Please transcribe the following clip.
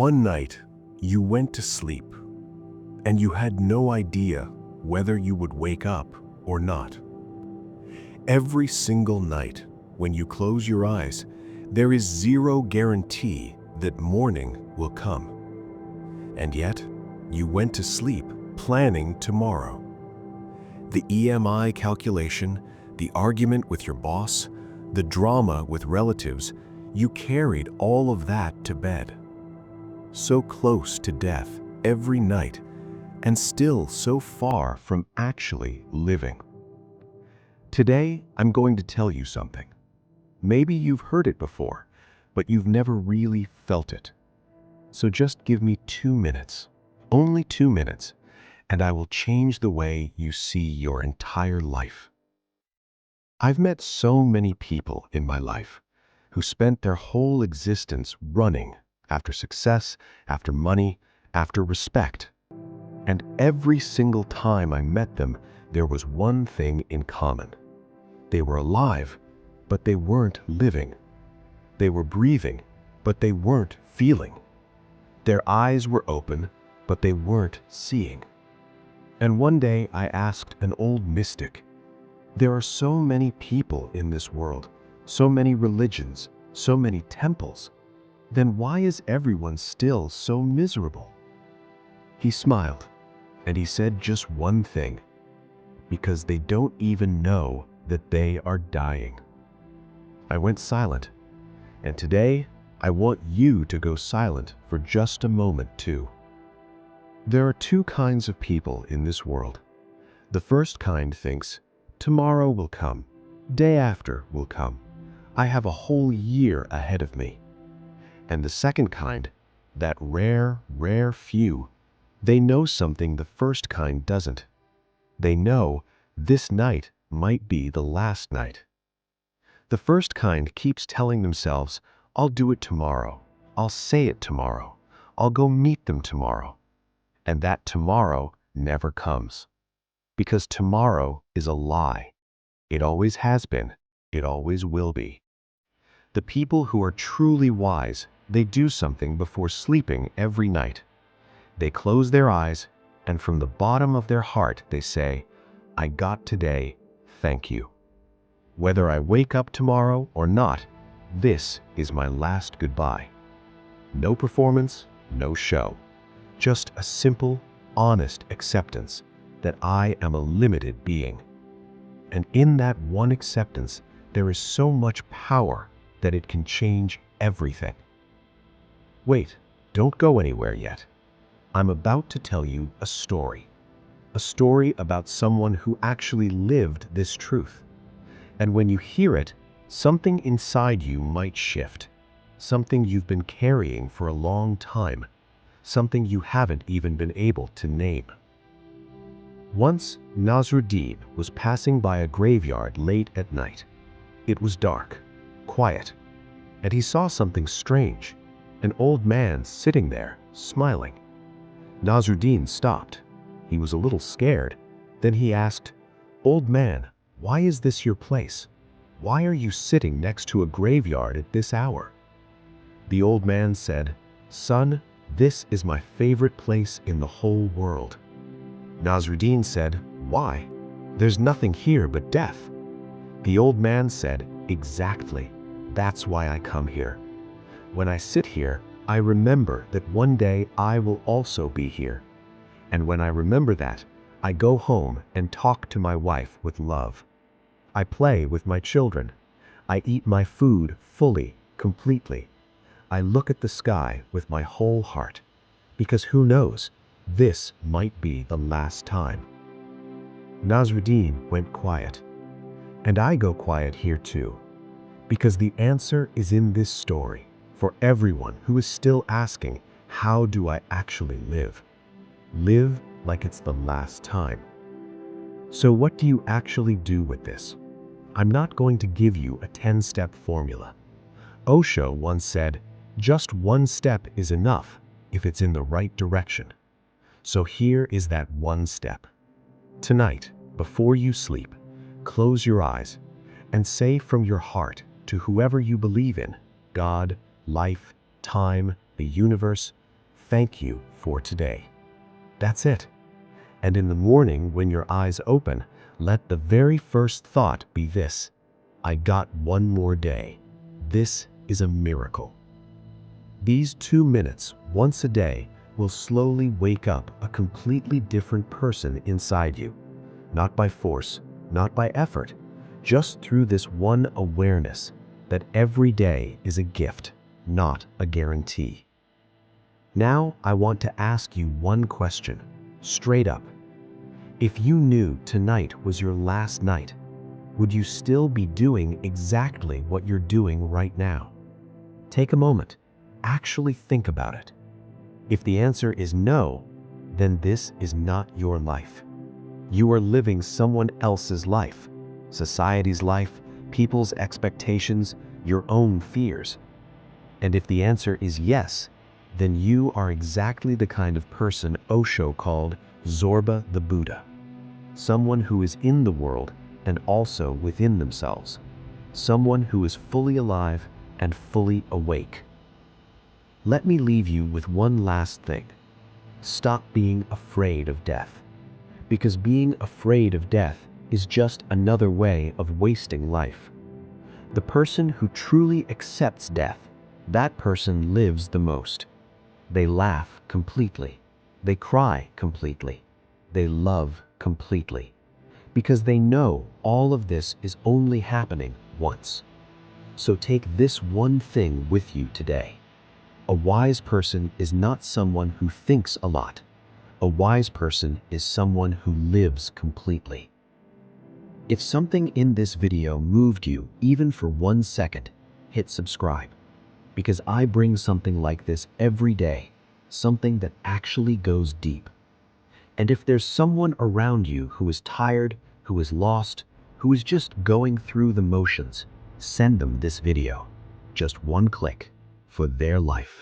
One night, you went to sleep, and you had no idea whether you would wake up or not. Every single night, when you close your eyes, there is zero guarantee that morning will come. And yet, you went to sleep planning tomorrow. The EMI calculation, the argument with your boss, the drama with relatives, you carried all of that to bed. So close to death every night, and still so far from actually living. Today, I'm going to tell you something. Maybe you've heard it before, but you've never really felt it. So just give me 2 minutes, only 2 minutes, and I will change the way you see your entire life. I've met so many people in my life who spent their whole existence running after success, after money, after respect. And every single time I met them, there was one thing in common. They were alive, but they weren't living. They were breathing, but they weren't feeling. Their eyes were open, but they weren't seeing. And one day I asked an old mystic, there are so many people in this world, so many religions, so many temples. Then why is everyone still so miserable? He smiled, and he said just one thing, because they don't even know that they are dying. I went silent, and today I want you to go silent for just a moment too. There are two kinds of people in this world. The first kind thinks, tomorrow will come, day after will come. I have a whole year ahead of me. And the second kind, that rare few, they know something the first kind doesn't. They know this night might be the last night. The first kind keeps telling themselves, I'll do it tomorrow, I'll say it tomorrow, I'll go meet them tomorrow. And that tomorrow never comes. Because tomorrow is a lie. It always has been, it always will be. The people who are truly wise, they do something before sleeping every night. They close their eyes, and from the bottom of their heart they say, I got today, thank you. Whether I wake up tomorrow or not, this is my last goodbye. No performance, no show. Just a simple, honest acceptance that I am a limited being. And in that one acceptance, there is so much power that it can change everything. Wait, don't go anywhere yet. I'm about to tell you a story about someone who actually lived this truth. And when you hear it, something inside you might shift, something you've been carrying for a long time, something you haven't even been able to name. Once, Nasruddin was passing by a graveyard late at night. It was dark, quiet, and he saw something strange, an old man sitting there, smiling. Nasruddin stopped. He was a little scared. Then he asked, Old man, why is this your place? Why are you sitting next to a graveyard at this hour? The old man said, Son, this is my favorite place in the whole world. Nasruddin said, Why? There's nothing here but death. The old man said, Exactly. That's why I come here. When I sit here, I remember that one day I will also be here. And when I remember that, I go home and talk to my wife with love. I play with my children. I eat my food fully, completely. I look at the sky with my whole heart. Because who knows, this might be the last time. Nasruddin went quiet. And I go quiet here too. Because the answer is in this story for everyone who is still asking, how do I actually live? Live like it's the last time. So what do you actually do with this? I'm not going to give you a 10-step formula. OSHO once said, just one step is enough if it's in the right direction. So here is that one step. Tonight, before you sleep, close your eyes and say from your heart to whoever you believe in, God, life, time, the universe, thank you for today. That's it. And in the morning, when your eyes open, let the very first thought be this: I got one more day. This is a miracle. These 2 minutes, once a day, will slowly wake up a completely different person inside you. Not by force, not by effort, just through this one awareness that every day is a gift, not a guarantee. Now, I want to ask you one question, straight up. If you knew tonight was your last night, would you still be doing exactly what you're doing right now? Take a moment. Actually think about it. If the answer is no, then this is not your life. You are living someone else's life, society's life, people's expectations, your own fears. And if the answer is yes, then you are exactly the kind of person OSHO called Zorba the Buddha. Someone who is in the world and also within themselves. Someone who is fully alive and fully awake. Let me leave you with one last thing. Stop being afraid of death. Because being afraid of death is just another way of wasting life. The person who truly accepts death, that person lives the most. They laugh completely. They cry completely. They love completely. Because they know all of this is only happening once. So take this one thing with you today. A wise person is not someone who thinks a lot. A wise person is someone who lives completely. If something in this video moved you even for 1 second, hit subscribe. Because I bring something like this every day, something that actually goes deep. And if there's someone around you who is tired, who is lost, who is just going through the motions, send them this video. Just one click for their life.